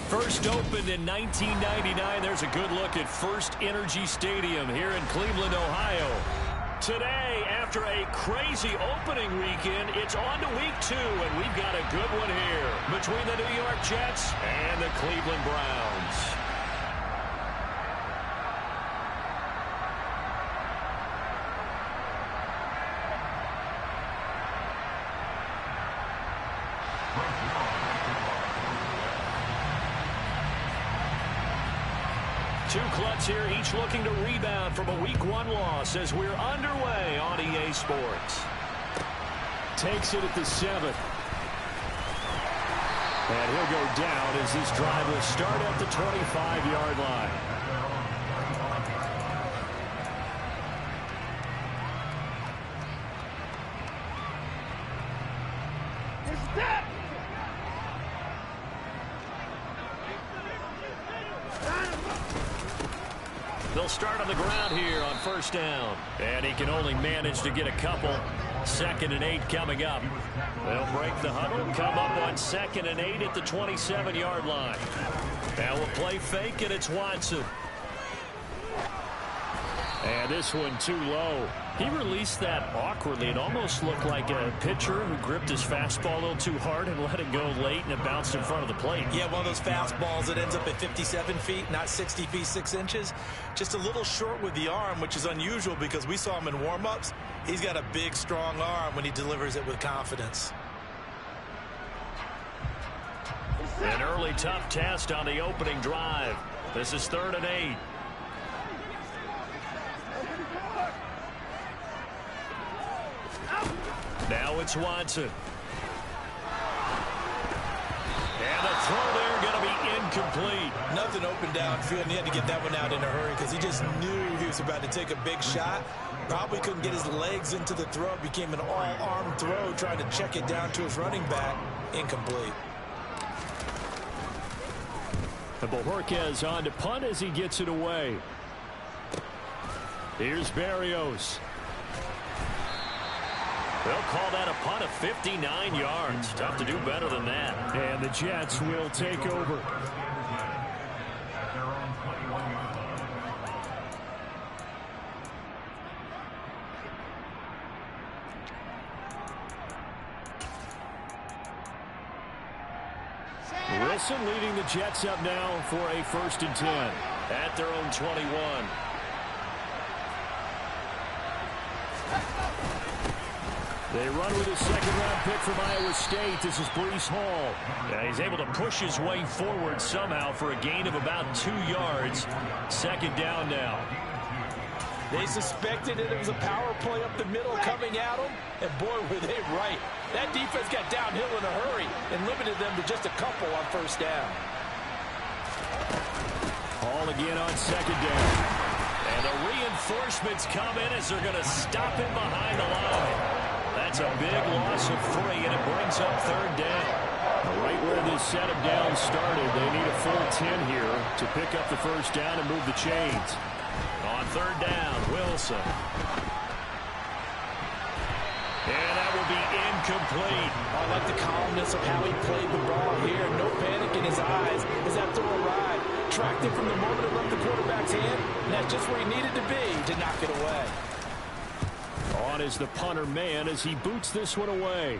First opened in 1999. There's a good look at First Energy Stadium here in Cleveland, Ohio. Today, after a crazy opening weekend, it's on to week 2, and we've got a good one here between the New York Jets and the Cleveland Browns. Two clubs here, each looking to rebound from a Week 1 loss as we're underway on EA Sports. Takes it at the 7th. And he'll go down as this drive will start at the 25-yard line. They'll start on the ground here on first down. And he can only manage to get a couple. 2nd and 8 coming up. They'll break the huddle, come up on 2nd and 8 at the 27-yard line. Now we'll play fake, and it's Watson. And this one too low. He released that awkwardly. It almost looked like a pitcher who gripped his fastball a little too hard and let it go late, and it bounced in front of the plate. Yeah, one of those fastballs that ends up at 57 feet, not 60 feet 6 inches. Just a little short with the arm, which is unusual because we saw him in warm-ups. He's got a big, strong arm when he delivers it with confidence. An early tough test on the opening drive. This is 3rd and 8. Now it's Watson. And the throw there going to be incomplete. Nothing open downfield, and he had to get that one out in a hurry because he just knew he was about to take a big shot. Probably couldn't get his legs into the throw. It became an all-arm throw, trying to check it down to his running back. Incomplete. And Bojorquez on to punt as he gets it away. Here's Berrios. They'll call that a punt of 59 yards. Tough to do better than that. And the Jets will take over. Wilson leading the Jets up now for a 1st and 10 at their own 21. They run with a 2nd-round pick from Iowa State. This is Breece Hall. Yeah, he's able to push his way forward somehow for a gain of about 2 yards. 2nd down now. They suspected it was a power play up the middle coming at them, and boy, were they right. That defense got downhill in a hurry and limited them to just a couple on 1st down. Hall again on 2nd down. And the reinforcements come in as they're going to stop him behind the line. That's a big loss of 3, and it brings up 3rd down. Right where this set of downs started, they need a full 10 here to pick up the 1st down and move the chains. On 3rd down, Wilson. And that will be incomplete. I like the calmness of how he played the ball here. No panic in his eyes as that throw arrived. Tracked it from the moment it left the quarterback's hand, and that's just where he needed to be to knock it away. On is the punter man as he boots this one away.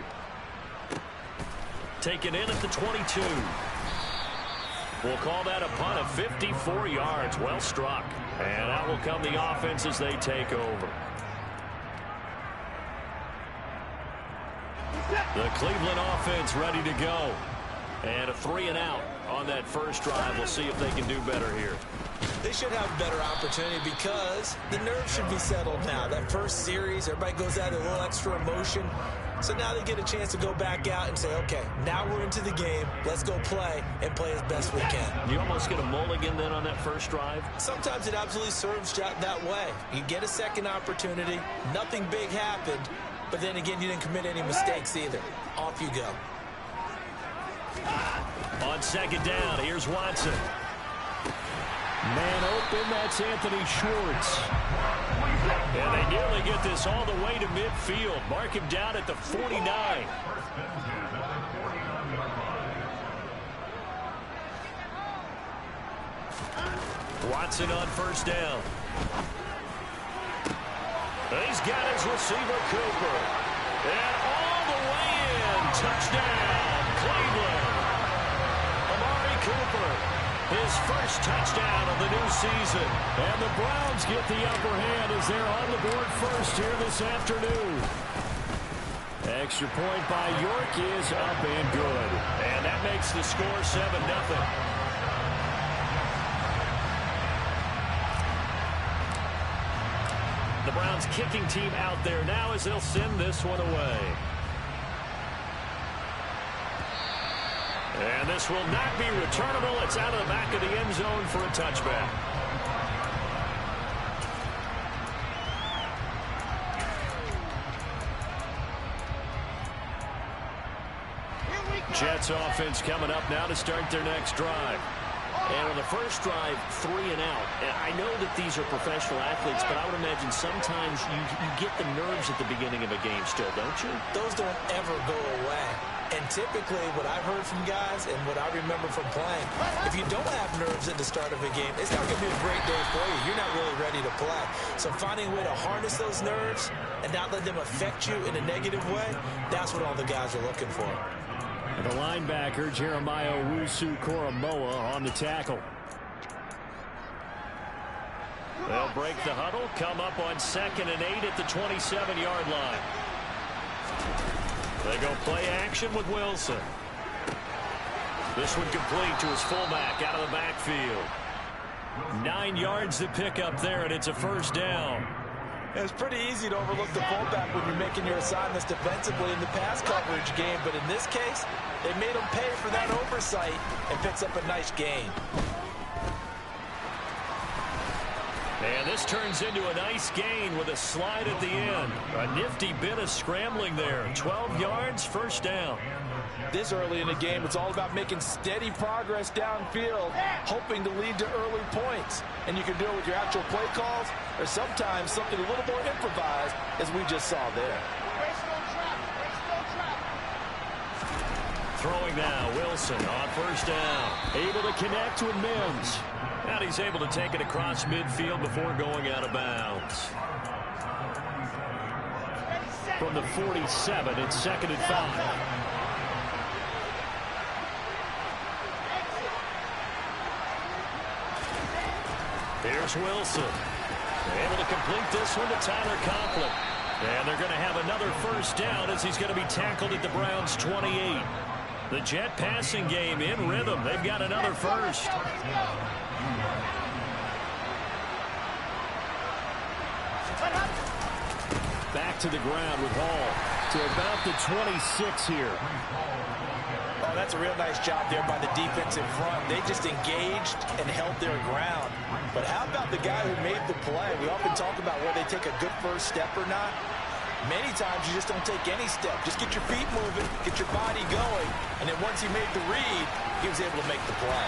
Taken in at the 22. We'll call that a punt of 54 yards. Well struck. And out will come the offense as they take over. The Cleveland offense ready to go. And a 3-and-out on that first drive. We'll see if they can do better here. They should have a better opportunity because the nerves should be settled now. That first series, everybody goes out with a little extra emotion. So now they get a chance to go back out and say, okay, now we're into the game. Let's go play and play as best we can. You almost get a mulligan then on that first drive? Sometimes it absolutely serves that way. You get a second opportunity. Nothing big happened. But then again, you didn't commit any mistakes either. Off you go. On 2nd down, here's Watson. Man open, that's Anthony Schwartz. And they nearly get this all the way to midfield. Mark him down at the 49. Watson on first down. He's got his receiver, Cooper. And all the way in. Touchdown, Cleveland. Amari Cooper, his first touchdown of the new season. And the Browns get the upper hand as they're on the board first here this afternoon. Extra point by York is up and good. And that makes the score 7-0. The Browns kicking team out there now as they'll send this one away. And this will not be returnable. It's out of the back of the end zone for a touchback. Jets offense coming up now to start their next drive. And on the first drive, 3 and out. And I know that these are professional athletes, but I would imagine sometimes you get the nerves at the beginning of a game still, don't you? Those don't ever go away. And typically what I've heard from guys and what I remember from playing, if you don't have nerves at the start of a game, it's not going to be a great day for you. You're not really ready to play. So finding a way to harness those nerves and not let them affect you in a negative way, that's what all the guys are looking for. And the linebacker, Jeremiah Owusu-Koramoah, on the tackle. They'll break the huddle, come up on 2nd and 8 at the 27-yard line. They go play action with Wilson. This one complete to his fullback out of the backfield. 9 yards to pick up there, and it's a first down. It's pretty easy to overlook the fullback when you're making your assignments defensively in the pass coverage game, but in this case, they made him pay for that oversight and picks up a nice gain. And this turns into a nice gain with a slide at the end. A nifty bit of scrambling there. 12 yards, first down. This early in the game, it's all about making steady progress downfield, hoping to lead to early points. And you can do it with your actual play calls or sometimes something a little more improvised, as we just saw there. Throwing now, Wilson on first down. Able to connect with Mims. And he's able to take it across midfield before going out of bounds. From the 47, it's 2nd and 5. Here's Wilson. Able to complete this one to Tyler Conklin. And they're going to have another first down as he's going to be tackled at the Browns' 28. The Jet passing game in rhythm. They've got another first. Back to the ground with Hall to about the 26 here. Oh, that's a real nice job there by the defense in front. They just engaged and held their ground. But how about the guy who made the play? We often talk about whether they take a good first step or not. Many times you just don't take any step. Just get your feet moving, get your body going, and then once he made the read, he was able to make the play.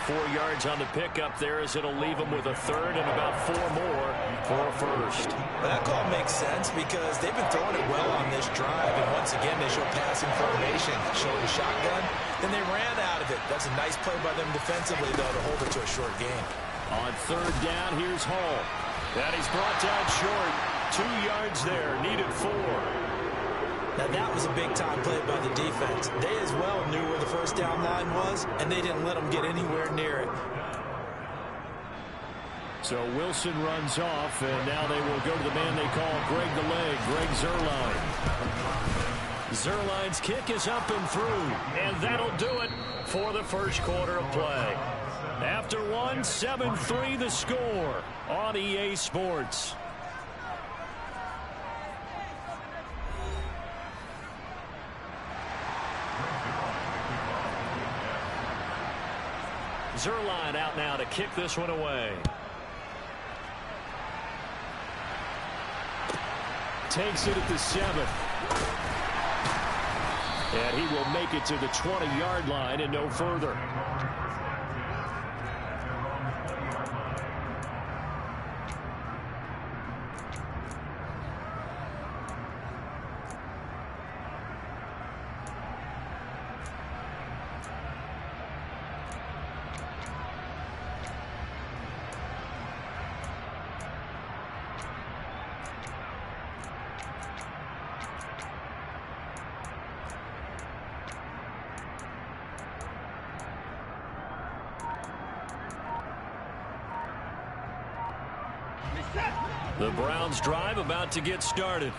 4 yards on the pickup there as it'll leave him with a third and about 4 more for a first. Well, that call makes sense because they've been throwing it well on this drive, and once again they show passing formation, showed a shotgun, then they ran out of it. That's a nice play by them defensively, though, to hold it to a short game. On third down, here's Hall. And he's brought down short. 2 yards there, needed 4. Now that was a big-time play by the defense. They as well knew where the first down line was, and they didn't let them get anywhere near it. So Wilson runs off, and now they will go to the man they call Greg the Leg, Greg Zuerlein. Zuerlein's kick is up and through, and that'll do it for the first quarter of play. After one, 7-3 the score on EA Sports. Zuerlein out now to kick this one away. Takes it at the 7. And he will make it to the 20-yard line and no further. The Browns drive about to get started.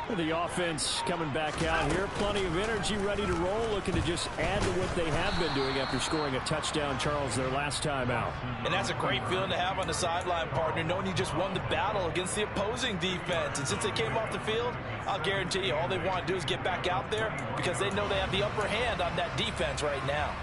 The offense coming back out here. Plenty of energy, ready to roll, looking to just add to what they have been doing after scoring a touchdown, Charles, their last time out. And that's a great feeling to have on the sideline, partner, knowing you just won the battle against the opposing defense. And since they came off the field, I'll guarantee you all they want to do is get back out there because they know they have the upper hand on that defense right now.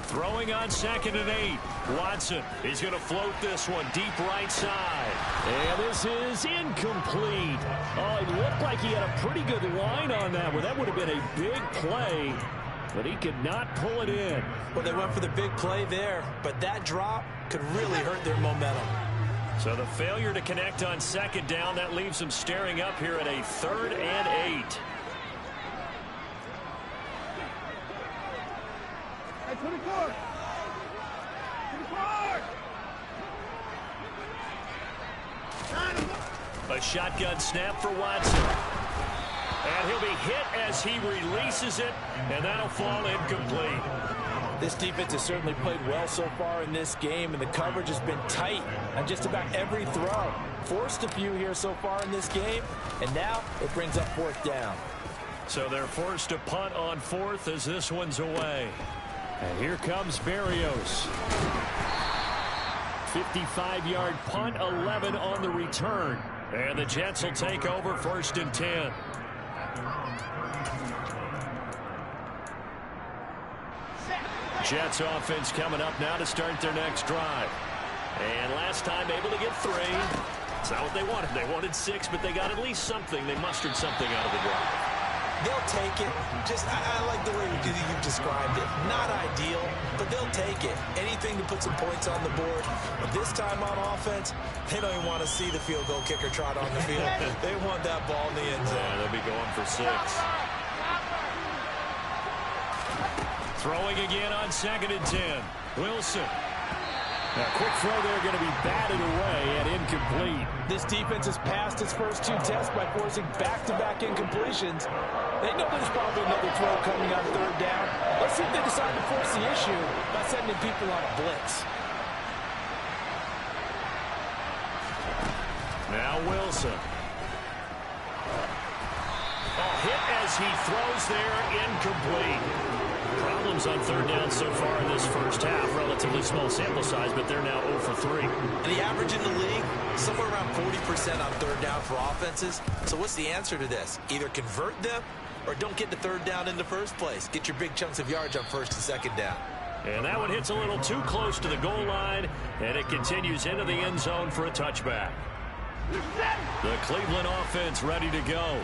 Throwing on 2nd and 8. Watson is going to float this one deep right side. And this is incomplete. Oh, it looked like he had a pretty good line on that one. That would have been a big play, but he could not pull it in. Well, they went for the big play there, but that drop could really hurt their momentum. So the failure to connect on 2nd down, that leaves them staring up here at a 3rd and 8. A shotgun snap for Watson. And he'll be hit as he releases it, and that'll fall incomplete. This defense has certainly played well so far in this game, and the coverage has been tight on just about every throw. Forced a few here so far in this game, and now it brings up 4th down. So they're forced to punt on 4th as this one's away. And here comes Berrios. 55-yard punt, 11 on the return. And the Jets will take over 1st and 10. Jets offense coming up now to start their next drive. And last time able to get 3. It's not what they wanted. They wanted 6, but they got at least something. They mustered something out of the drive. They'll take it. I like the way you described it. Not ideal, but they'll take it. Anything to put some points on the board. But this time on offense, they don't even want to see the field goal kicker trot on the field. They want that ball in the end zone. Yeah, they'll be going for 6. Throwing again on 2nd and 10. Wilson. A quick throw there going to be batted away and incomplete. This defense has passed its first 2 tests by forcing back-to-back incompletions. They know there's probably another throw coming on 3rd down. Let's see if they decide to force the issue by sending people on a blitz. Now Wilson. Hit as he throws there, incomplete. Problems on 3rd down so far in this first half. Relatively small sample size, but they're now 0 for 3. And the average in the league, somewhere around 40% on 3rd down for offenses. So what's the answer to this? Either convert them or don't get to 3rd down in the first place. Get your big chunks of yards on 1st and 2nd down. And that one hits a little too close to the goal line, and it continues into the end zone for a touchback. The Cleveland offense ready to go.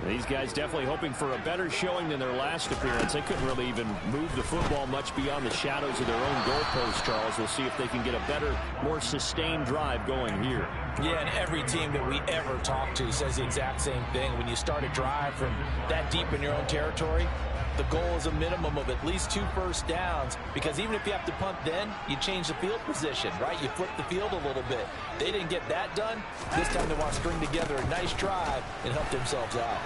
These guys definitely hoping for a better showing than their last appearance. They couldn't really even move the football much beyond the shadows of their own goalpost, Charles. We'll see if they can get a better, more sustained drive going here. Yeah, and every team that we ever talk to says the exact same thing. When you start a drive from that deep in your own territory, the goal is a minimum of at least 2 first downs, because even if you have to punt then, you change the field position, right? You flip the field a little bit. They didn't get that done. This time they want to string together a nice drive and help themselves out.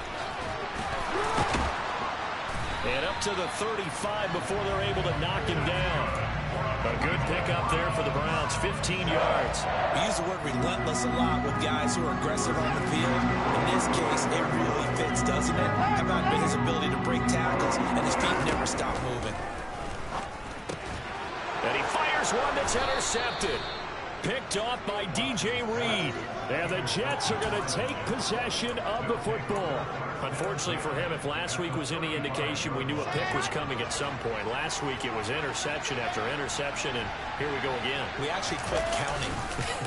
And up to the 35 before they're able to knock him down. A good pickup there for the Browns, 15 yards. We use the word relentless a lot with guys who are aggressive on the field. In this case, it really fits, doesn't it? How about his ability to break tackles, and his feet never stop moving. And he fires one that's intercepted. Picked off by DJ Reed. And the Jets are going to take possession of the football. Unfortunately for him, if last week was any indication, we knew a pick was coming at some point. Last week it was interception after interception, and here we go again. We actually quit counting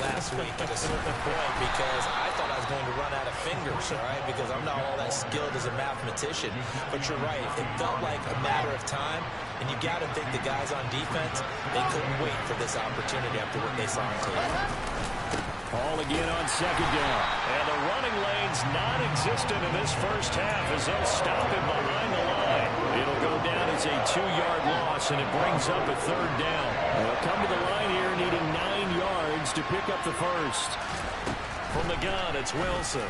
last week at a certain point because I thought I was going to run out of fingers, all right, because I'm not all that skilled as a mathematician. But you're right. It felt like a matter of time, and you got to think the guys on defense, they couldn't wait for this opportunity after what they saw on tape. Ball again on 2nd down. And the running lane's non-existent in this first half as they'll stop him behind the line. It'll go down as a 2-yard loss, and it brings up a 3rd down. Well, pick up the first. From the gun, it's Wilson.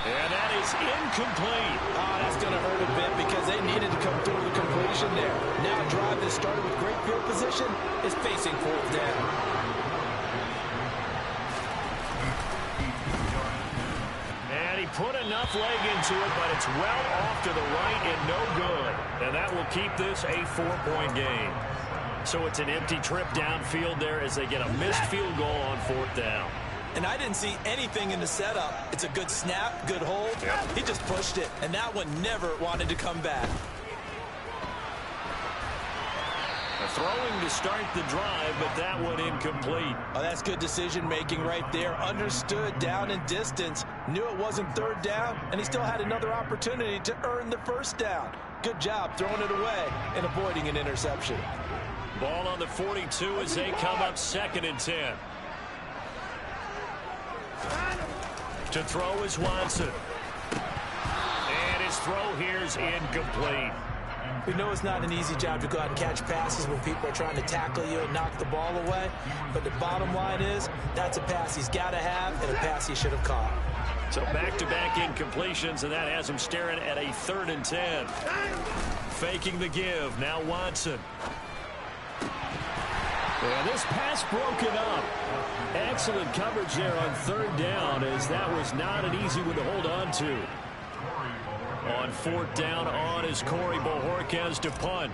And that is incomplete. Oh, that's going to hurt a bit because they needed to come through with a completion there. Now a drive that started with great field position is facing fourth down. And he put enough leg into it, but it's well off to the right and no good. And that will keep this a 4-point game. So it's an empty trip downfield there as they get a missed field goal on fourth down. And I didn't see anything in the setup. It's a good snap, good hold. Yep. He just pushed it, and that one never wanted to come back. Throwing to start the drive, but that one incomplete. Oh, that's good decision-making right there. Understood down and distance. Knew it wasn't third down, and he still had another opportunity to earn the first down. Good job throwing it away and avoiding an interception. Ball on the 42 as they come up 2nd and 10. To throw is Watson. And his throw here is incomplete. We know it's not an easy job to go out and catch passes when people are trying to tackle you and knock the ball away. But the bottom line is, that's a pass he's got to have and a pass he should have caught. So back-to-back incompletions, and that has him staring at a 3rd and 10. Faking the give. Now Watson. And this pass broken up. Excellent coverage there on 3rd down, as that was not an easy one to hold on to. On 4th down, on is Corey Bojorquez to punt.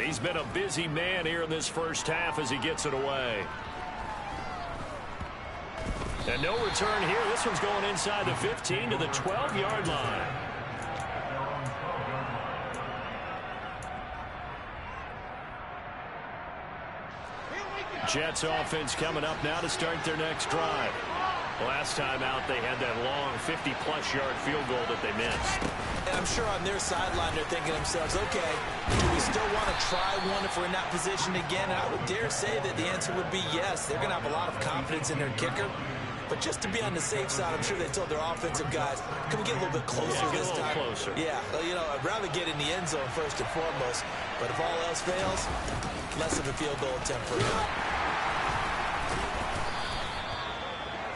He's been a busy man here in this first half as he gets it away. And no return here. This one's going inside the 15 to the 12-yard line. Jets offense coming up now to start their next drive. Last time out, they had that long 50-plus yard field goal that they missed. And I'm sure on their sideline they're thinking to themselves, okay, do we still want to try one if we're in that position again? And I would dare say that the answer would be yes. They're going to have a lot of confidence in their kicker. But just to be on the safe side, I'm sure they told their offensive guys, can we get a little bit closer this time? Closer. Yeah, well, you know, I'd rather get in the end zone first and foremost. But if all else fails, less of a field goal attempt for them.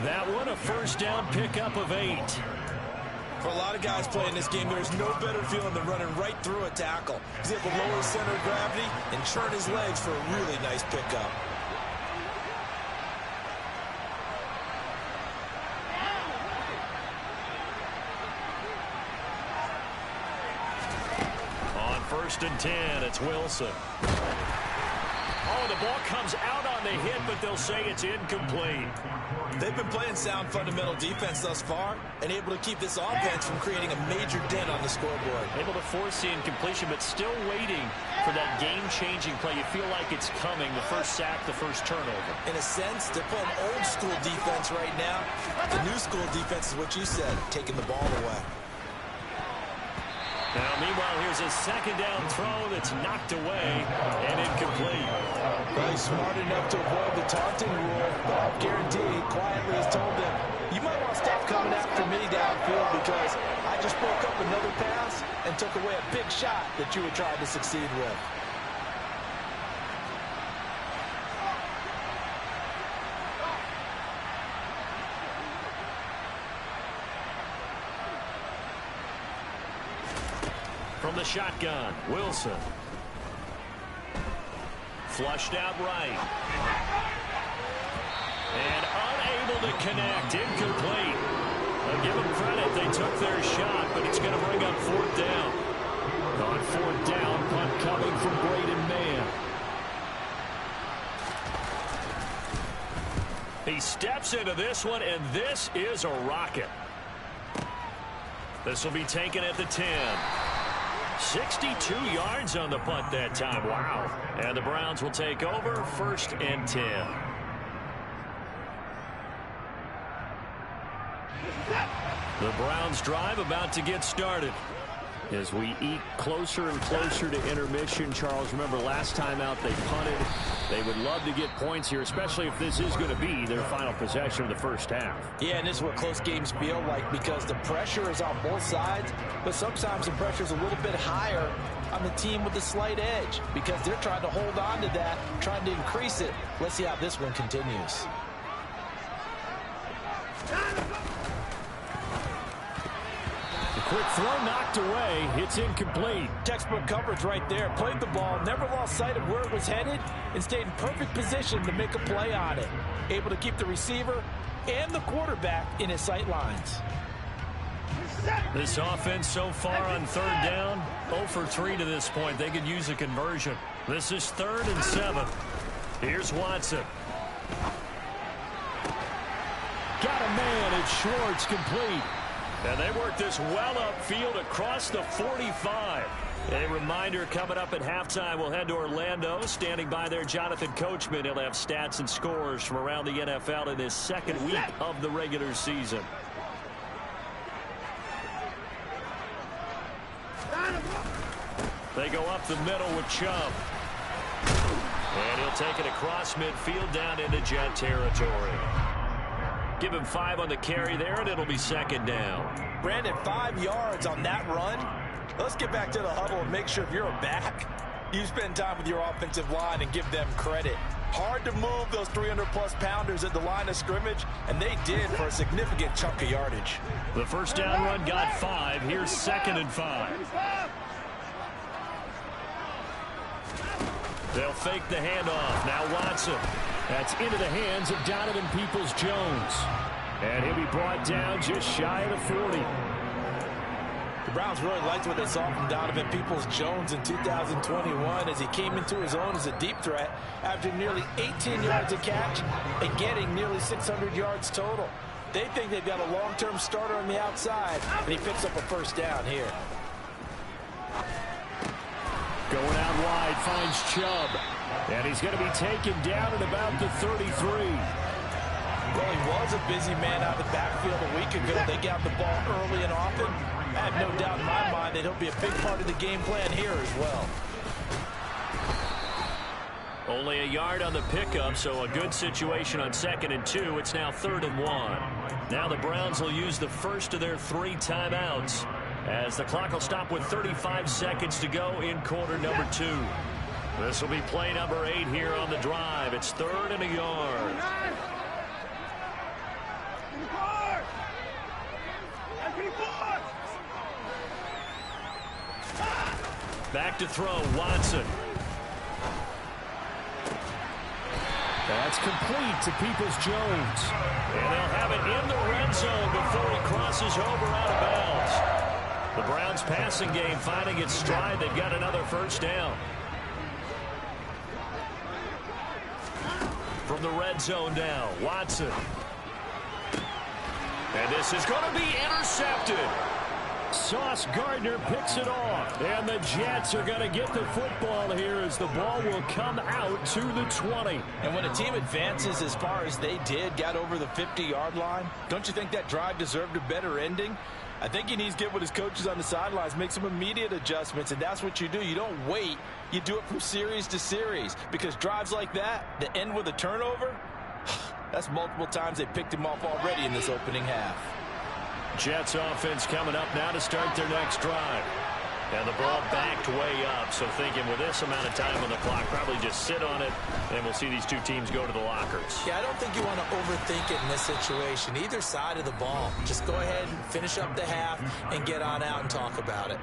That one, a first down pickup of 8. For a lot of guys playing this game, there's no better feeling than running right through a tackle. He's able to lower his center of gravity and churn his legs for a really nice pickup. On 1st and 10, it's Wilson. Oh, the ball comes out on the hit, but they'll say it's incomplete. They've been playing sound fundamental defense thus far and able to keep this offense from creating a major dent on the scoreboard. Able to force the incompletion, but still waiting for that game-changing play. You feel like it's coming, the first sack, the first turnover. In a sense, they're playing old school defense right now. The new school defense is what you said, taking the ball away. Now, meanwhile, here's a 2nd down throw that's knocked away and incomplete. Well, he's smart enough to avoid the taunting rule, but I guarantee he quietly has told them, you might want to stop coming after me downfield because I just broke up another pass and took away a big shot that you were trying to succeed with. From the shotgun, Wilson. Flushed out right. And unable to connect. Incomplete. I'll give them credit. They took their shot, but it's going to bring up 4th down. On 4th down, punt coming from Braden Mann. He steps into this one, and this is a rocket. This will be taken at the 10. 62 yards on the punt that time. Wow. And the Browns will take over 1st and 10. The Browns drive about to get started. As we eat closer and closer to intermission, Charles, remember last time out they punted. They would love to get points here, especially if this is going to be their final possession of the first half. Yeah, and this is what close games feel like because the pressure is on both sides, but sometimes the pressure is a little bit higher on the team with the slight edge because they're trying to hold on to that, trying to increase it. Let's see how this one continues. Quick throw knocked away. It's incomplete. Textbook coverage right there. Played the ball, never lost sight of where it was headed, and stayed in perfect position to make a play on it. Able to keep the receiver and the quarterback in his sight lines. This offense so far on third down, 0 for 3 to this point. They could use a conversion. This is 3rd and 7. Here's Watson. Got a man. It's Schwartz, complete. And they work this well upfield across the 45. A reminder, coming up at halftime, we'll head to Orlando. Standing by there, Jonathan Coachman. He'll have stats and scores from around the NFL in his second week of the regular season. They go up the middle with Chubb. And he'll take it across midfield down into Jet territory. Give him 5 on the carry there, and it'll be 2nd down. Brandon, 5 yards on that run. Let's get back to the huddle and make sure if you're a back, you spend time with your offensive line and give them credit. Hard to move those 300-plus pounders at the line of scrimmage, and they did for a significant chunk of yardage. The first down run got 5. Here's 2nd and 5. They'll fake the handoff. Now Watson. That's into the hands of Donovan Peoples-Jones. And he'll be brought down just shy of the 40. The Browns really liked what they saw from Donovan Peoples-Jones in 2021 as he came into his own as a deep threat after nearly 18 yards a catch and getting nearly 600 yards total. They think they've got a long-term starter on the outside, and he picks up a first down here. Going out wide, finds Chubb. And he's going to be taken down at about the 33. Well, he was a busy man out of the backfield a week ago. They got the ball early and often. I have no doubt in my mind that he'll be a big part of the game plan here as well. Only a yard on the pickup, so a good situation on 2nd and 2. It's now 3rd and 1. Now the Browns will use the first of their 3 timeouts as the clock will stop with 35 seconds to go in quarter number 2. This will be play number 8 here on the drive. It's 3rd and a yard. Back to throw, Watson. That's complete to Peoples-Jones. And they'll have it in the red zone before he crosses over out of bounds. The Browns passing game finding its stride. They've got another first down. From the red zone now, Watson. And this is going to be intercepted. Sauce Gardner picks it off. And the Jets are going to get the football here as the ball will come out to the 20. And when a team advances as far as they did, got over the 50-yard line, don't you think that drive deserved a better ending? I think he needs to get with his coaches on the sidelines, make some immediate adjustments, and that's what you do. You don't wait. You do it from series to series because drives like that end with a turnover, that's multiple times they picked him off already in this opening half. Jets offense coming up now to start their next drive. And the ball backed way up, so thinking with this amount of time on the clock, probably just sit on it, and we'll see these two teams go to the lockers. Yeah, I don't think you want to overthink it in this situation. Either side of the ball. Just go ahead and finish up the half and get on out and talk about it.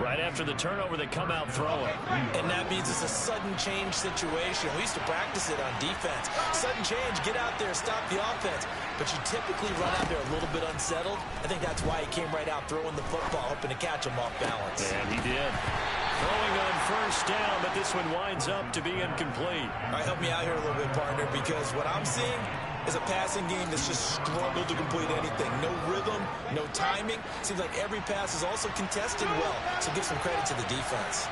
Right after the turnover, they come out throwing. And that means it's a sudden change situation. We used to practice it on defense. Sudden change, get out there, stop the offense. But you typically run out there a little bit unsettled. I think that's why he came right out throwing the football, hoping to catch him off balance. And he did. Throwing on first down, but this one winds up to be incomplete. All right, help me out here a little bit, partner, because what I'm seeing is a passing game that's just struggled to complete anything. No rhythm, no timing. Seems like every pass is also contested well, so give some credit to the defense.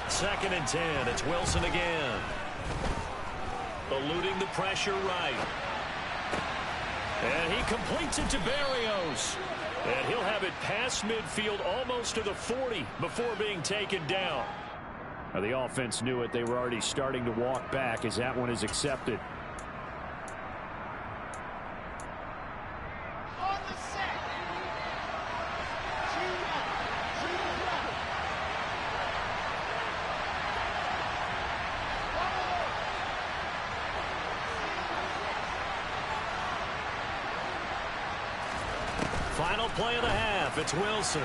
2nd and 10. It's Wilson again. Eluding the pressure right. And he completes it to Berrios. And he'll have it past midfield almost to the 40 before being taken down. Now, the offense knew it. They were already starting to walk back as that one is accepted. Final play of the half. It's Wilson.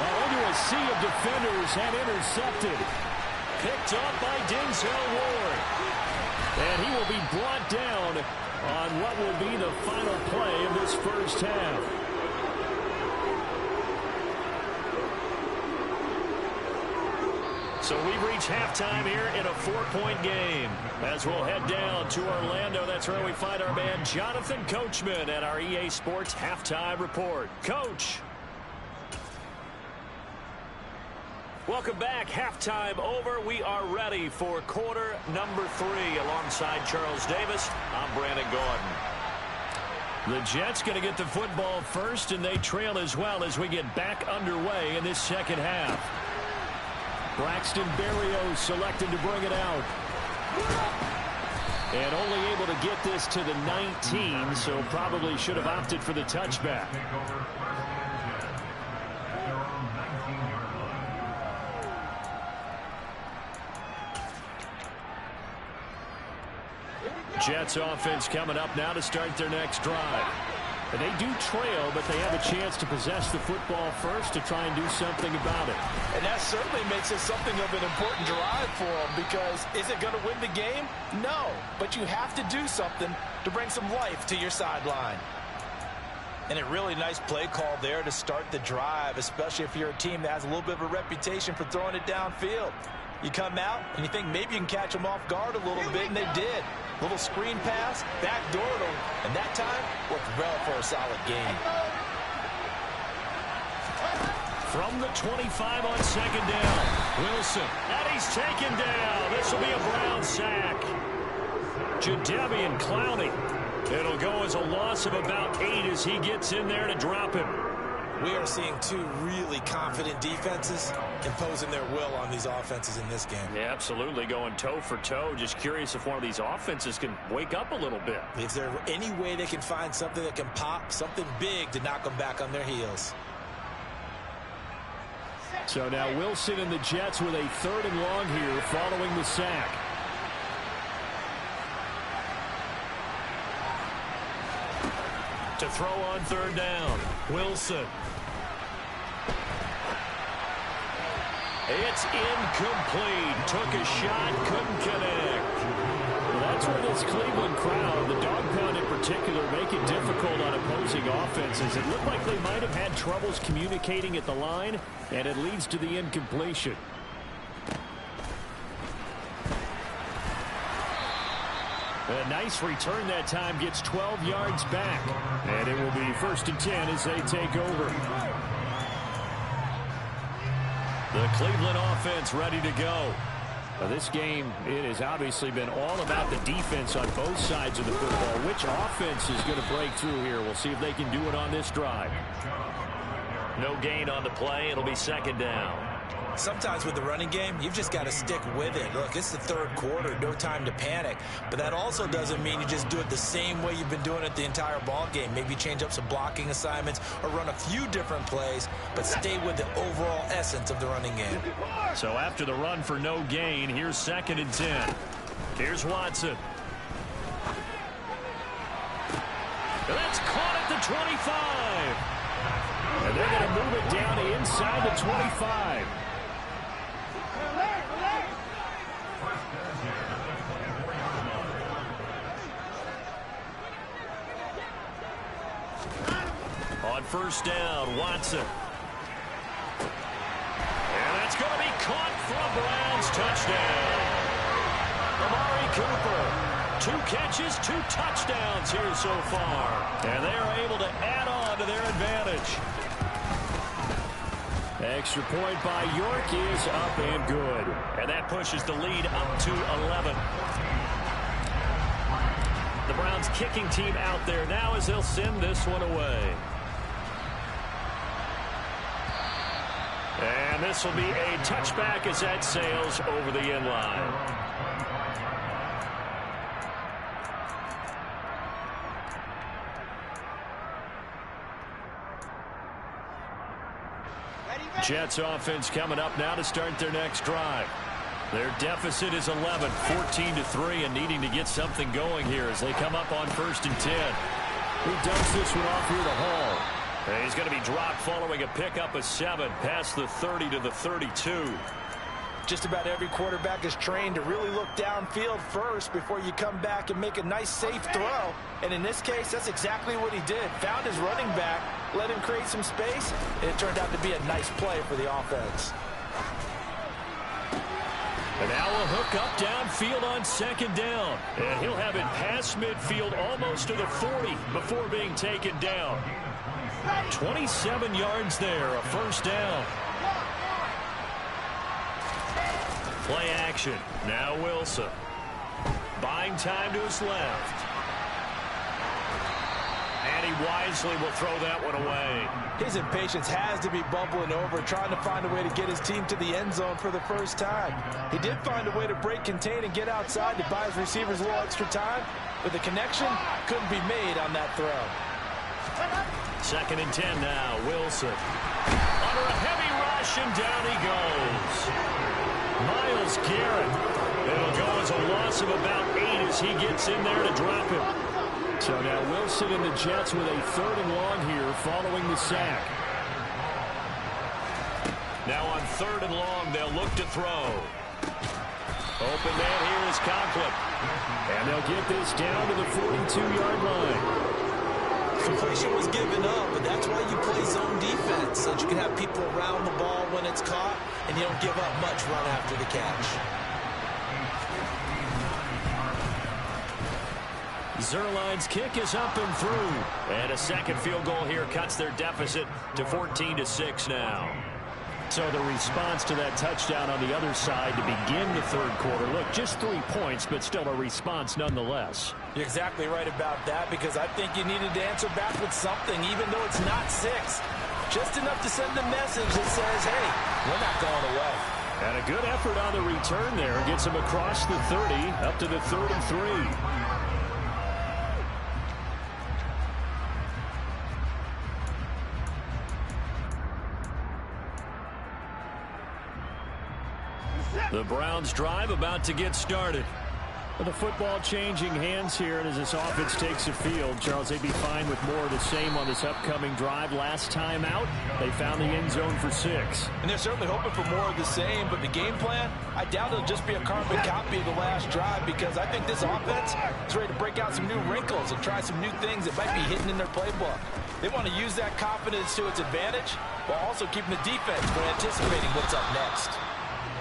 Into a sea of defenders and intercepted. Picked up by Denzel Ward. And he will be brought down on what will be the final play of this first half. So we've reached halftime here in a 4-point game. As we'll head down to Orlando, that's where we find our man Jonathan Coachman at our EA Sports Halftime Report. Coach. Welcome back. Halftime over. We are ready for quarter number 3. Alongside Charles Davis, I'm Brandon Gordon. The Jets going to get the football first, and they trail as well as we get back underway in this second half. Braxton Berrios selected to bring it out. And only able to get this to the 19, so probably should have opted for the touchback. Jets offense coming up now to start their next drive. And they do trail, but they have a chance to possess the football first to try and do something about it. And that certainly makes it something of an important drive for them, because is it going to win the game? No, but you have to do something to bring some life to your sideline. And a really nice play call there to start the drive, especially if you're a team that has a little bit of a reputation for throwing it downfield. You come out and you think maybe you can catch them off guard a little bit, and they did. Little screen pass, backdoored them, and that time worked well for a solid game. From the 25 on second down, Wilson, and he's taken down. This will be a Brown sack. Jadeveon Clowney. It'll go as a loss of about 8 as he gets in there to drop him. We are seeing two really confident defenses imposing their will on these offenses in this game. Yeah, absolutely, going toe for toe. Just curious if one of these offenses can wake up a little bit. Is there any way they can find something that can pop, something big to knock them back on their heels? So now Wilson and the Jets with a 3rd and long here following the sack. To throw on 3rd down, Wilson. It's incomplete. Took a shot, couldn't connect. Well, that's where this Cleveland crowd, the dog pound in particular, make it difficult on opposing offenses. It looked like they might have had troubles communicating at the line, and it leads to the incompletion. A nice return that time, gets 12 yards back. And it will be 1st and 10 as they take over. The Cleveland offense ready to go. Now this game, it has obviously been all about the defense on both sides of the football. Which offense is going to break through here? We'll see if they can do it on this drive. No gain on the play. It'll be 2nd down. Sometimes with the running game, you've just got to stick with it. Look, it's the 3rd quarter, no time to panic. But that also doesn't mean you just do it the same way you've been doing it the entire ball game. Maybe change up some blocking assignments or run a few different plays, but stay with the overall essence of the running game. So after the run for no gain, here's 2nd and 10. Here's Watson. That's caught at the 25. And they're going to move it down to inside the 25. On 1st down, Watson. And that's going to be caught for a Browns touchdown. Amari Cooper, 2 catches, 2 touchdowns here so far. And they are able to add on to their advantage. Extra point by York is up and good. And that pushes the lead up to 11. The Browns kicking team out there now as they'll send this one away. And this will be a touchback as that sails over the end line. Jets offense coming up now to start their next drive. Their deficit is 11, 14-3, and needing to get something going here as they come up on 1st and 10. He dumps this one off here to Hall. And he's going to be dropped following a pickup of 7 past the 30 to the 32. Just about every quarterback is trained to really look downfield first before you come back and make a nice, safe throw. And in this case, that's exactly what he did. Found his running back, let him create some space, and it turned out to be a nice play for the offense. And now a hook up downfield on 2nd down. And he'll have it past midfield almost to the 40 before being taken down. 27 yards there, a 1st down. Play action. Now Wilson. Buying time to his left. And he wisely will throw that one away. His impatience has to be bubbling over, trying to find a way to get his team to the end zone for the first time. He did find a way to break contain and get outside to buy his receivers a little extra time, but the connection couldn't be made on that throw. 2nd and 10 now. Wilson. Under a heavy rush, and down he goes. Myles Garrett. It'll go as a loss of about 8 as he gets in there to drop him. So now Wilson and the Jets with a 3rd and long here following the sack. Now on 3rd and long, they'll look to throw. Open man here is Conklin. And they'll get this down to the 42-yard line. Completion was given up, but that's why you play zone defense, so that you can have people around the ball when it's caught, and you don't give up much run after the catch. Zerline's kick is up and through. And a 2nd field goal here cuts their deficit to 14-6 now. So the response to that touchdown on the other side to begin the 3rd quarter. Look, just 3 points, but still a response nonetheless. You're exactly right about that, because I think you needed to answer back with something, even though it's not 6. Just enough to send a message that says, hey, we're not going away. And a good effort on the return there. Gets him across the 30, up to the 33. The Browns drive about to get started. With the football changing hands here, and as this offense takes the field, Charles, they'd be fine with more of the same on this upcoming drive. Last time out, they found the end zone for 6. And they're certainly hoping for more of the same, but the game plan, I doubt it'll just be a carbon copy of the last drive, because I think this offense is ready to break out some new wrinkles and try some new things that might be hidden in their playbook. They want to use that confidence to its advantage, while also keeping the defense from anticipating what's up next.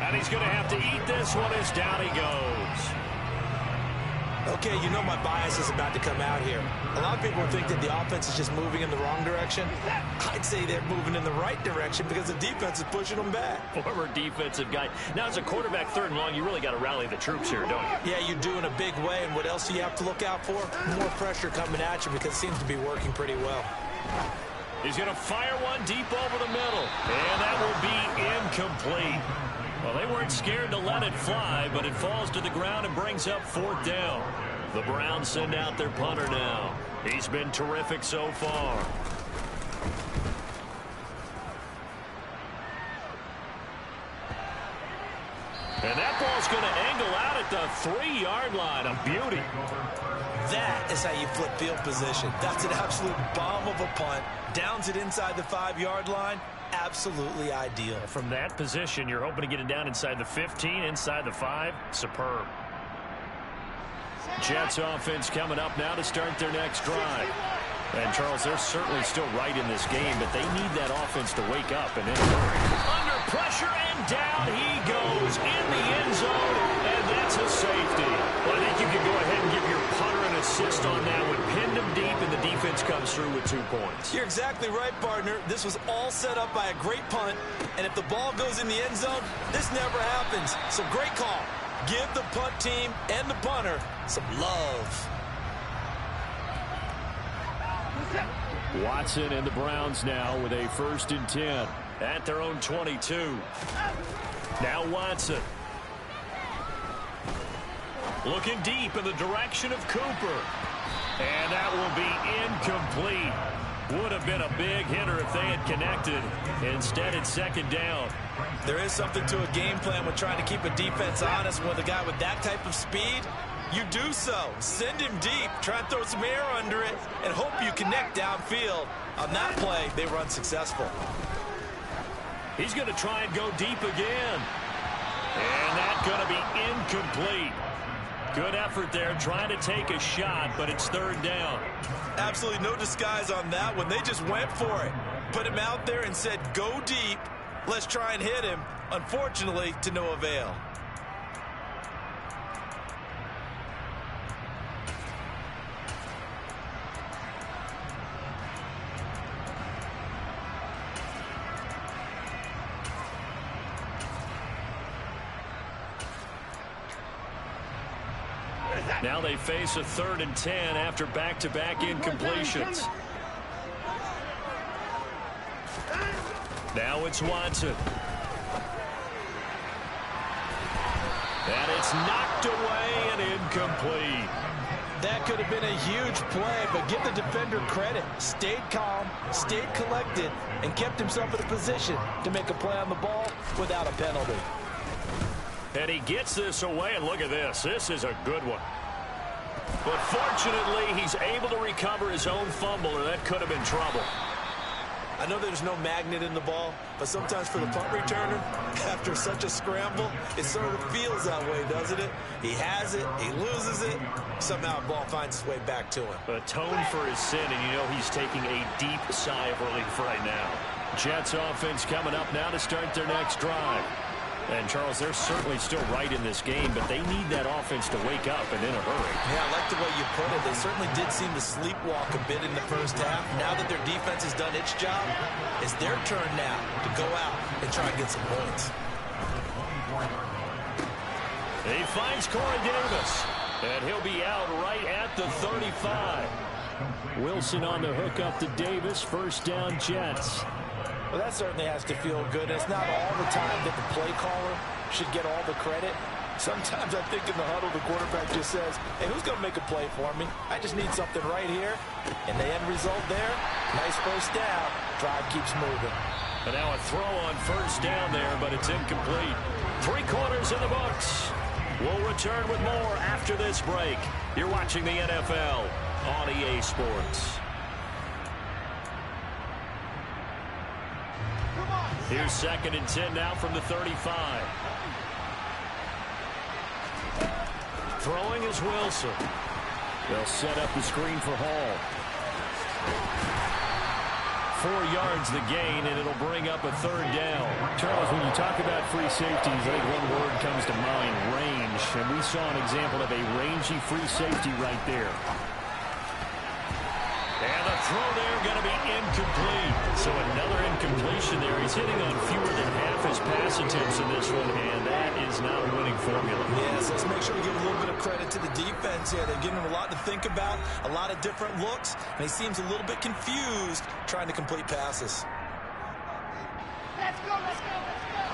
And he's going to have to eat this one as down he goes. Okay, you know my bias is about to come out here. A lot of people think that the offense is just moving in the wrong direction. I'd say they're moving in the right direction because the defense is pushing them back. Former defensive guy. Now, as a quarterback 3rd and long, you really got to rally the troops here, don't you? Yeah, you do in a big way. And what else do you have to look out for? More pressure coming at you, because it seems to be working pretty well. He's going to fire one deep over the middle. And that will be incomplete. Well, they weren't scared to let it fly, but it falls to the ground and brings up 4th down. The Browns send out their punter now. He's been terrific so far. And that ball's going to angle out at the 3-yard line. A beauty. That is how you flip field position. That's an absolute bomb of a punt. Downs it inside the 5-yard line. Absolutely ideal. From that position, you're hoping to get it down inside the 15, inside the 5. Superb. Jets offense coming up now to start their next drive. And, Charles, they're certainly still right in this game, but they need that offense to wake up and in a hurry. Under pressure, and down he goes in the end zone, and that's a safety. Well, I think you can go ahead and give your punter an assist on that one. Pinned him deep, and the defense comes through with 2 points. You're exactly right, partner. This was all set up by a great punt, and if the ball goes in the end zone, this never happens. So great call. Give the punt team and the punter some love. Watson and the Browns now with a 1st and 10. at their own 22. Now Watson. Looking deep in the direction of Cooper. And that will be incomplete. Would have been a big hitter if they had connected. Instead, it's second down. There is something to a game plan when trying to keep a defense honest with a guy with that type of speed. You do so. Send him deep. Try and throw some air under it and hope you connect downfield. On that play, they were unsuccessful. He's going to try and go deep again. And that's going to be incomplete. Good effort there trying to take a shot, but it's third down. Absolutely no disguise on that one. They just went for it. Put him out there and said, go deep. Let's try and hit him. Unfortunately, to no avail. Now they face a 3rd and 10 after back-to-back incompletions. Now it's Watson. And it's knocked away and incomplete. That could have been a huge play, but give the defender credit. Stayed calm, stayed collected, and kept himself in a position to make a play on the ball without a penalty. And he gets this away, and look at this. This is a good one. But fortunately, he's able to recover his own fumble, or that could have been trouble. I know there's no magnet in the ball, but sometimes for the punt returner, after such a scramble, it sort of feels that way, doesn't it? He has it, he loses it, somehow the ball finds its way back to him. Atone for his sin, and you know he's taking a deep sigh of relief right now. Jets offense coming up now to start their next drive. And, Charles, they're certainly still right in this game, but they need that offense to wake up and in a hurry. Yeah, I like the way you put it. They certainly did seem to sleepwalk a bit in the first half. Now that their defense has done its job, it's their turn now to go out and try and get some points. He finds Corey Davis, and he'll be out right at the 35. Wilson on the hook up to Davis. First down, Jets. Well, that certainly has to feel good. It's not all the time that the play caller should get all the credit. Sometimes I think in the huddle, the quarterback just says, hey, who's going to make a play for me? I just need something right here. And the end result there, nice first down. Drive keeps moving. And now a throw on first down there, but it's incomplete. 3 quarters in the books. We'll return with more after this break. You're watching the NFL on EA Sports. Here's 2nd and 10 now from the 35. Throwing is Wilson. They'll set up the screen for Hall. 4 yards the gain, and it'll bring up a 3rd down. Charles, when you talk about free safeties, I think one word comes to mind, range. And we saw an example of a rangy free safety right there. And the throw there going to be incomplete. So another incompletion there. He's hitting on fewer than half his pass attempts in this one, and that is not a winning formula. Yes, let's make sure we give a little bit of credit to the defense here. They've given him a lot to think about, a lot of different looks, and he seems a little bit confused trying to complete passes. Let's go, let's go, let's go.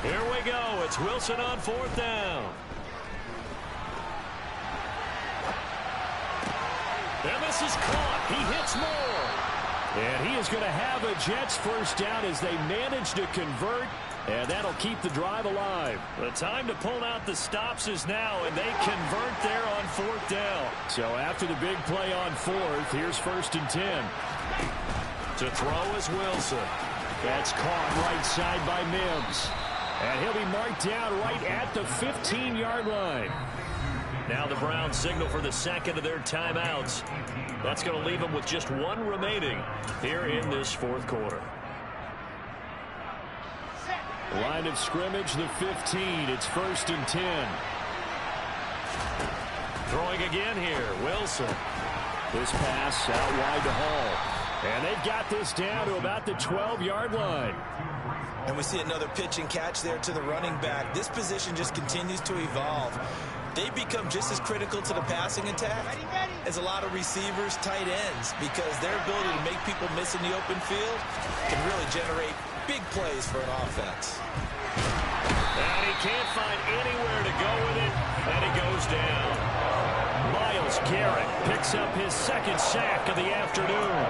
Here we go. It's Wilson on 4th down. And this is caught. He hits more. And he is going to have a Jets first down as they manage to convert. And that'll keep the drive alive. The time to pull out the stops is now, and they convert there on 4th down. So after the big play on 4th, here's 1st and 10. To throw is Wilson. That's caught right side by Mims. And he'll be marked down right at the 15-yard line. Now the Browns signal for the 2nd of their timeouts. That's going to leave them with just 1 remaining here in this 4th quarter. Line of scrimmage, the 15. It's 1st and 10. Throwing again here, Wilson. This pass out wide to Hall. And they've got this down to about the 12-yard line. And we see another pitch and catch there to the running back. This position just continues to evolve. they become just as critical to the passing attack as a lot of receivers, tight ends, because their ability to make people miss in the open field can really generate big plays for an offense. And he can't find anywhere to go with it, and he goes down. Myles Garrett picks up his second sack of the afternoon.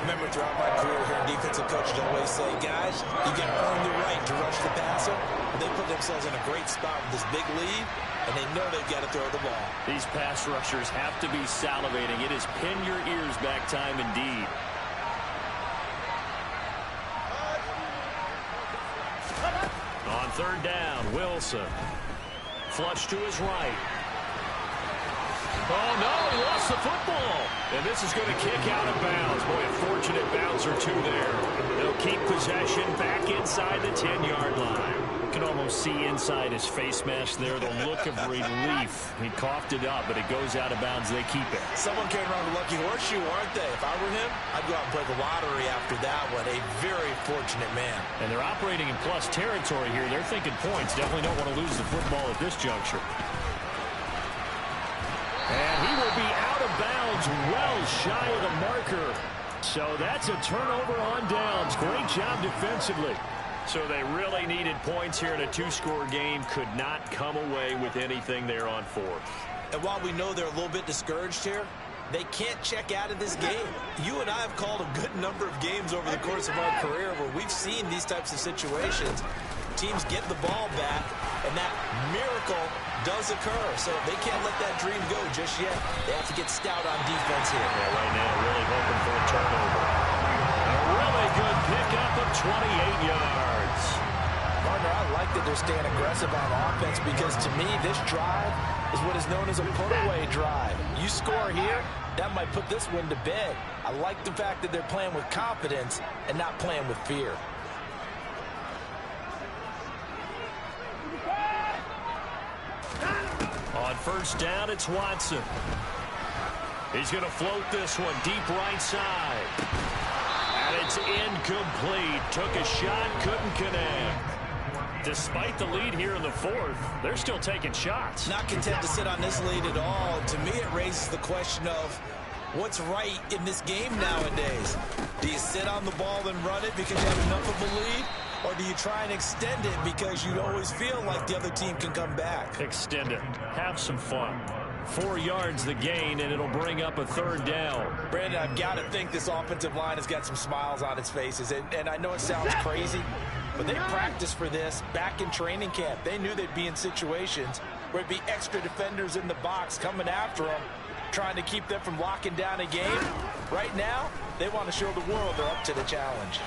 Remember, throughout my career here, defensive coaches always say, guys, you can earn the right to rush the passer. But they put themselves in a great spot with this big lead, and they know they've got to throw the ball. These pass rushers have to be salivating. It is pin your ears back time indeed. On third down, Wilson. Flush to his right. Oh, no, he lost the football. And this is going to kick out of bounds. Boy, a fortunate bounce or two there. They'll keep possession back inside the 10-yard line. You can almost see inside his face mask there the look of relief. He coughed it up, but it goes out of bounds. They keep it. Someone came around with a lucky horseshoe, aren't they? If I were him, I'd go out and play the lottery after that one. A very fortunate man. And they're operating in plus territory here. They're thinking points. Definitely don't want to lose the football at this juncture. And he will be out of bounds well shy of the marker. So that's a turnover on downs. Great job defensively. So they really needed points here in a two-score game. Could not come away with anything there on fourth. And while we know they're a little bit discouraged here, they can't check out of this game. You and I have called a good number of games over the course of our career where we've seen these types of situations. Teams get the ball back, and that miracle does occur. So they can't let that dream go just yet. They have to get stout on defense here. Yeah, right now, really hoping for a turnover. A really good pickup of 28 yards. Partner, I like that they're staying aggressive on offense because, to me, this drive is what is known as a put-away drive. You score here, that might put this one to bed. I like the fact that they're playing with confidence and not playing with fear. On first down, it's Watson. He's going to float this one deep right side. And it's incomplete. Took a shot, couldn't connect. Despite the lead here in the fourth, they're still taking shots. Not content to sit on this lead at all. To me, it raises the question of what's right in this game nowadays. Do you sit on the ball and run it because you have enough of a lead? Or do you try and extend it because you always feel like the other team can come back? Extend it. Have some fun. 4 yards the gain, and it'll bring up a third down. Brandon, I've got to think this offensive line has got some smiles on its faces. And I know it sounds crazy, but they practiced for this back in training camp. They knew they'd be in situations where it'd be extra defenders in the box coming after them, trying to keep them from locking down a game. Right now, they want to show the world they're up to the challenge.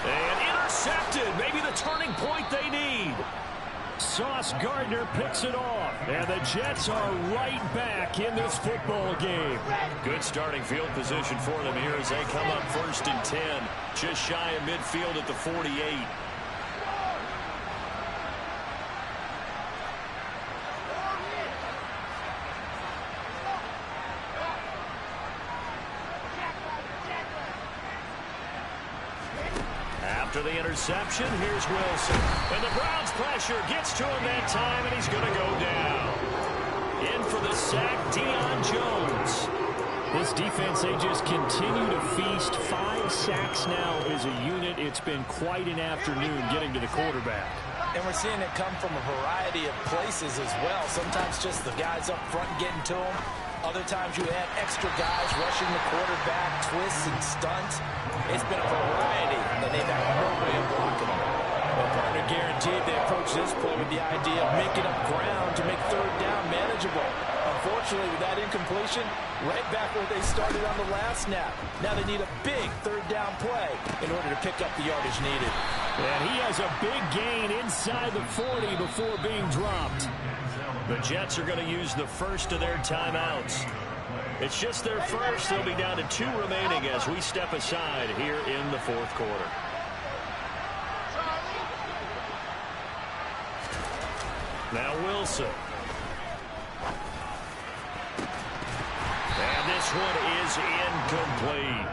And intercepted. Maybe the turning point they need. Sauce Gardner picks it off. And the Jets are right back in this football game. Good starting field position for them here as they come up first and 10. Just shy of midfield at the 48. After the interception, here's Wilson. And the Browns pressure gets to him that time, and he's going to go down. In for the sack, Deion Jones. This defense, they just continue to feast. 5 sacks now as a unit. It's been quite an afternoon getting to the quarterback. And we're seeing it come from a variety of places as well. Sometimes just the guys up front getting to them. Other times you add extra guys rushing the quarterback, twists and stunts. It's been a variety, and they've had no way of blocking them. Well, partner, guaranteed they approach this play with the idea of making up ground to make third down manageable. Unfortunately, with that incompletion, right back where they started on the last snap. Now they need a big third down play in order to pick up the yardage needed. And he has a big gain inside the 40 before being dropped. The Jets are going to use the first of their timeouts. It's just their first. They'll be down to 2 remaining as we step aside here in the fourth quarter. Now Wilson. And this one is incomplete.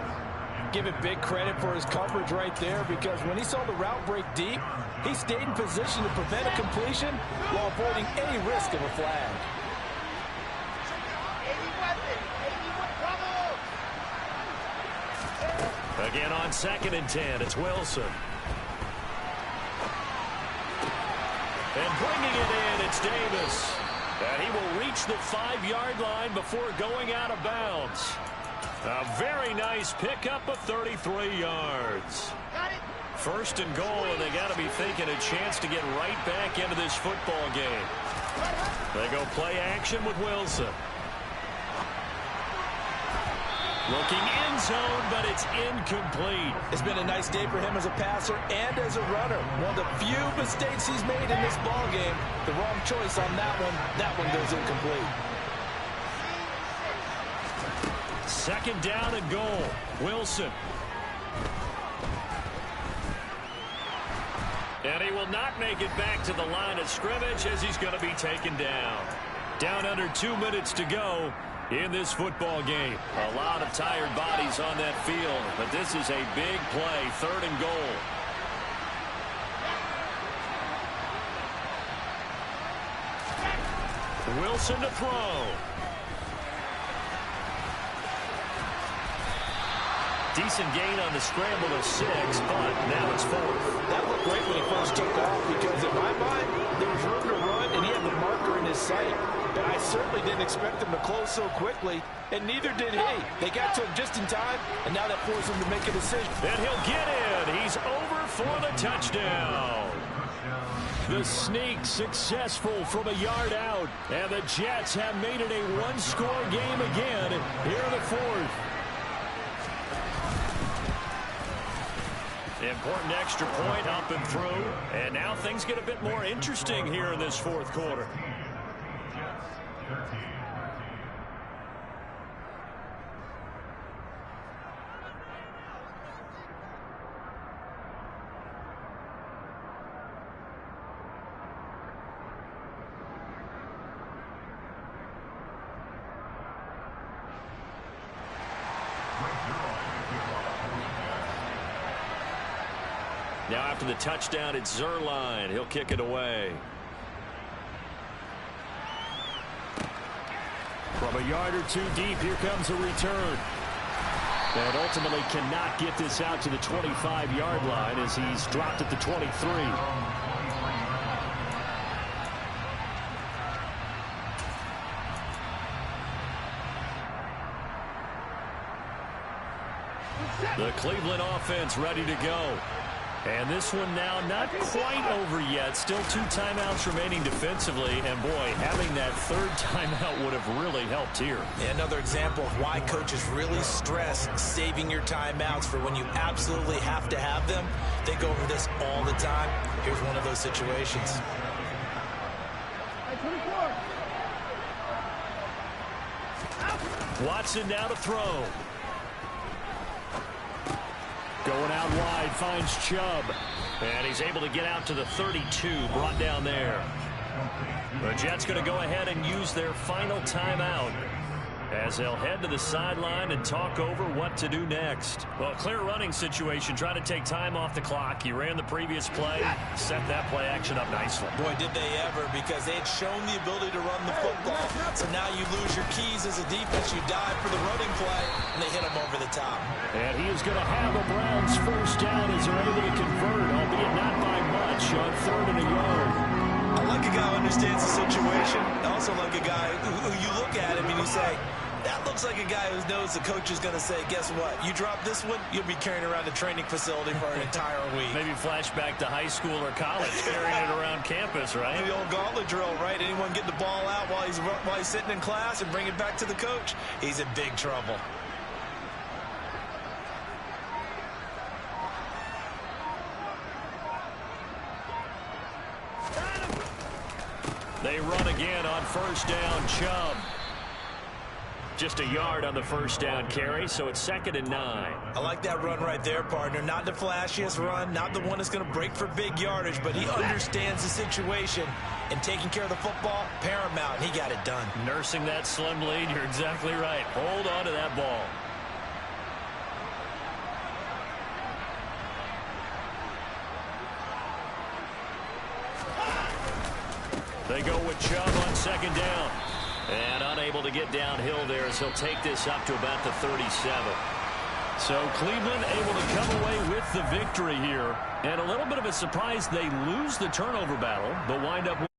give it big credit for his coverage right there, because when he saw the route break deep, he stayed in position to prevent a completion while avoiding any risk of a flag. Again on 2nd and 10, it's Wilson. And bringing it in, it's Davis. And he will reach the 5-yard line before going out of bounds. A very nice pickup of 33 yards. 1st and goal, and they got to be thinking a chance to get right back into this football game. They go play action with Wilson. Looking end zone, but it's incomplete. It's been a nice day for him as a passer and as a runner. One of the few mistakes he's made in this ball game. The wrong choice on that one. That one goes incomplete. 2nd down and goal. Wilson. And he will not make it back to the line of scrimmage as he's going to be taken down. Down under 2 minutes to go in this football game. A lot of tired bodies on that field, but this is a big play. 3rd and goal. Wilson to throw. Decent gain on the scramble of 6, but now it's 4th. That looked great when he first took off, because in my mind, there was room to run, and he had the marker in his sight. But I certainly didn't expect him to close so quickly, and neither did he. They got to him just in time, and now that forces him to make a decision. And he'll get in. He's over for the touchdown. The sneak successful from a yard out, and the Jets have made it a one-score game again here in the 4th. Important extra point up and through, and now things get a bit more interesting here in this 4th quarter. Now after the touchdown, it's Zuerlein. He'll kick it away. From a yard or 2 deep, here comes a return. And ultimately cannot get this out to the 25-yard line as he's dropped at the 23. The Cleveland offense ready to go. And this one now not quite over yet. Still 2 timeouts remaining defensively. And, boy, having that 3rd timeout would have really helped here. Yeah, another example of why coaches really stress saving your timeouts for when you absolutely have to have them. They go over this all the time. Here's one of those situations. Watson now to throw. Going out wide, finds Chubb. And he's able to get out to the 32, brought down there. The Jets going to go ahead and use their final timeout as they'll head to the sideline and talk over what to do next. Well, clear running situation, trying to take time off the clock. He ran the previous play, set that play action up nicely. Boy, did they ever, because they had shown the ability to run the football. So now you lose your keys as a defense. You dive for the running play, and they hit him over the top. And he is going to have the Browns first down as they're able to convert, albeit not by much, on 3rd and a yard. I like a guy who understands the situation. I also like a guy who you look at him and you say, that looks like a guy who knows the coach is going to say, guess what? You drop this one, you'll be carrying around the training facility for an entire week. Maybe flashback to high school or college, carrying it around campus, right? The old gauntlet drill, right? Anyone get the ball out while he's sitting in class and bring it back to the coach? He's in big trouble. They run again on 1st down. Chubb. Just a yard on the 1st down carry, so it's 2nd and 9. I like that run right there, partner. Not the flashiest run, not the one that's going to break for big yardage, but he understands the situation, and taking care of the football, paramount, and he got it done. Nursing that slim lead, you're exactly right. Hold on to that ball. They go with Chubb on second down. And unable to get downhill there as he'll take this up to about the 37. So Cleveland able to come away with the victory here. And a little bit of a surprise, they lose the turnover battle, but wind up